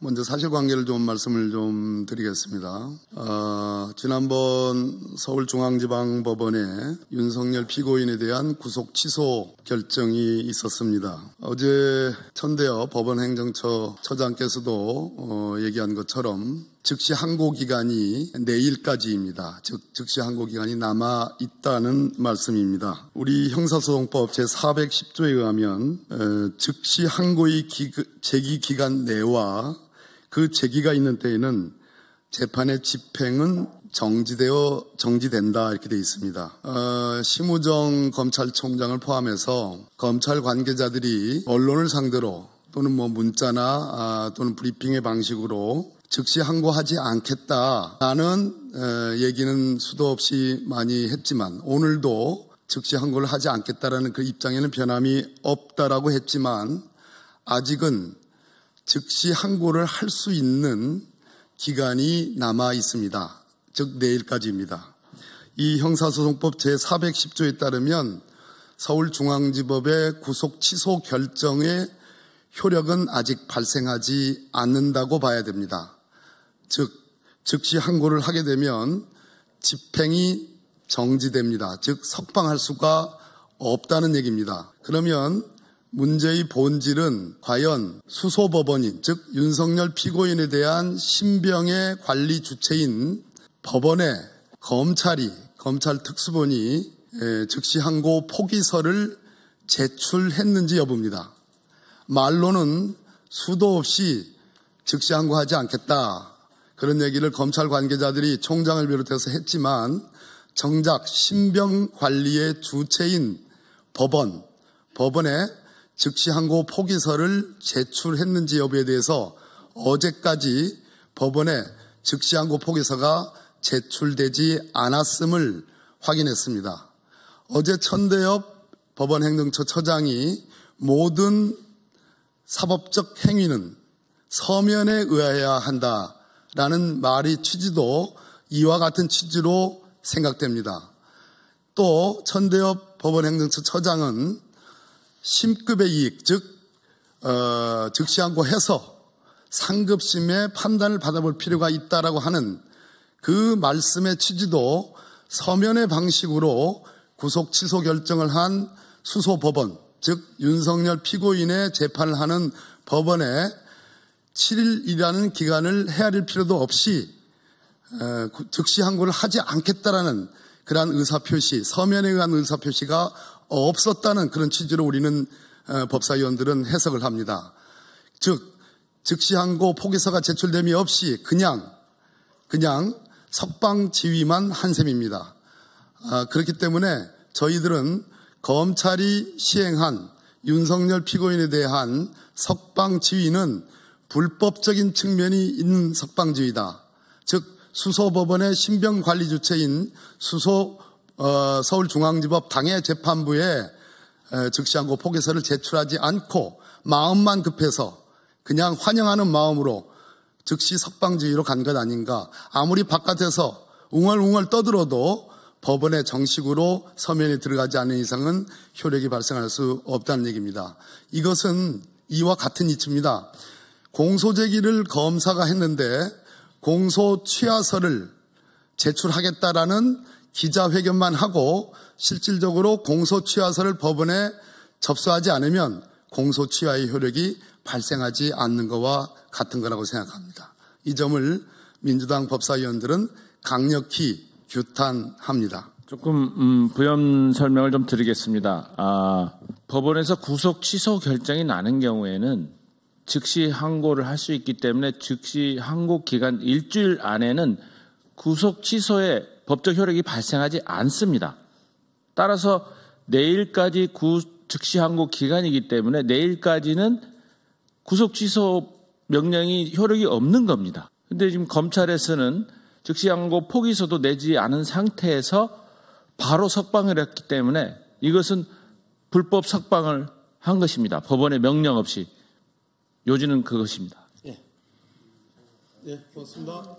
먼저 사실관계를 좀 말씀을 좀 드리겠습니다. 지난번 서울중앙지방법원에 윤석열 피고인에 대한 구속 취소 결정이 있었습니다. 어제 천대엽 법원행정처 처장께서도 얘기한 것처럼 즉시 항고 기간이 내일까지입니다. 즉시 항고 기간이 남아 있다는 말씀입니다. 우리 형사소송법 제410조에 의하면 즉시 항고의 제기 기간 내와 그 제기가 있는 때에는 재판의 집행은 정지된다 이렇게 되어 있습니다. 심우정 검찰총장을 포함해서 검찰 관계자들이 언론을 상대로 또는 문자나 또는 브리핑의 방식으로 즉시 항고하지 않겠다라는 얘기는 수도 없이 많이 했지만 오늘도 즉시 항고를 하지 않겠다라는 그 입장에는 변함이 없다라고 했지만 아직은 즉시 항고를 할 수 있는 기간이 남아 있습니다. 즉 내일까지입니다. 이 형사소송법 제410조에 따르면 서울중앙지법의 구속 취소 결정의 효력은 아직 발생하지 않는다고 봐야 됩니다. 즉 즉시 항고를 하게 되면 집행이 정지됩니다. 즉 석방할 수가 없다는 얘기입니다. 그러면 문제의 본질은 과연 수소법원인 즉 윤석열 피고인에 대한 신병의 관리 주체인 법원에 검찰 특수본이 즉시 항고 포기서를 제출했는지 여부입니다. 말로는 수도 없이 즉시 항고하지 않겠다 그런 얘기를 검찰 관계자들이 총장을 비롯해서 했지만 정작 신병 관리의 주체인 법원에 즉시 항고 포기서를 제출했는지 여부에 대해서 어제까지 법원에 즉시 항고 포기서가 제출되지 않았음을 확인했습니다. 어제 천대엽 법원행정처 처장이 모든 사법적 행위는 서면에 의해야 한다라는 말의 취지도 이와 같은 취지로 생각됩니다. 또 천대엽 법원행정처 처장은 심급의 이익, 즉 즉시 항고해서 상급심의 판단을 받아볼 필요가 있다라고 하는 그 말씀의 취지도 서면의 방식으로 구속 취소 결정을 한 수소법원, 즉 윤석열 피고인의 재판을 하는 법원에 7일이라는 기간을 헤아릴 필요도 없이 즉시 항고를 하지 않겠다라는 그러한 의사표시, 서면에 의한 의사표시가 없었다는 그런 취지로 우리는 법사위원들은 해석을 합니다. 즉 즉시 항고 포기서가 제출됨이 없이 그냥 석방 지휘만 한 셈입니다. 그렇기 때문에 저희들은 검찰이 시행한 윤석열 피고인에 대한 석방 지휘는 불법적인 측면이 있는 석방 지휘다. 즉 수소법원의 신병관리 주체인 서울중앙지법 당해재판부에 즉시 항고 포기서를 제출하지 않고 마음만 급해서 그냥 환영하는 마음으로 즉시 석방 지휘로 간 것 아닌가. 아무리 바깥에서 웅얼웅얼 떠들어도 법원에 정식으로 서면에 들어가지 않는 이상은 효력이 발생할 수 없다는 얘기입니다. 이것은 이와 같은 이치입니다. 공소제기를 검사가 했는데 공소 취하서를 제출하겠다라는 기자회견만 하고 실질적으로 공소 취하서를 법원에 접수하지 않으면 공소 취하의 효력이 발생하지 않는 것과 같은 거라고 생각합니다. 이 점을 민주당 법사위원들은 강력히 규탄합니다. 조금 부연 설명을 좀 드리겠습니다. 법원에서 구속 취소 결정이 나는 경우에는 즉시 항고를 할 수 있기 때문에 즉시 항고 기간 일주일 안에는 구속 취소의 법적 효력이 발생하지 않습니다. 따라서 내일까지 즉시 항고 기간이기 때문에 내일까지는 구속 취소 명령이 효력이 없는 겁니다. 그런데 지금 검찰에서는 즉시 항고 포기서도 내지 않은 상태에서 바로 석방을 했기 때문에 이것은 불법 석방을 한 것입니다. 법원의 명령 없이. 요지는 그것입니다. 예, 고맙습니다.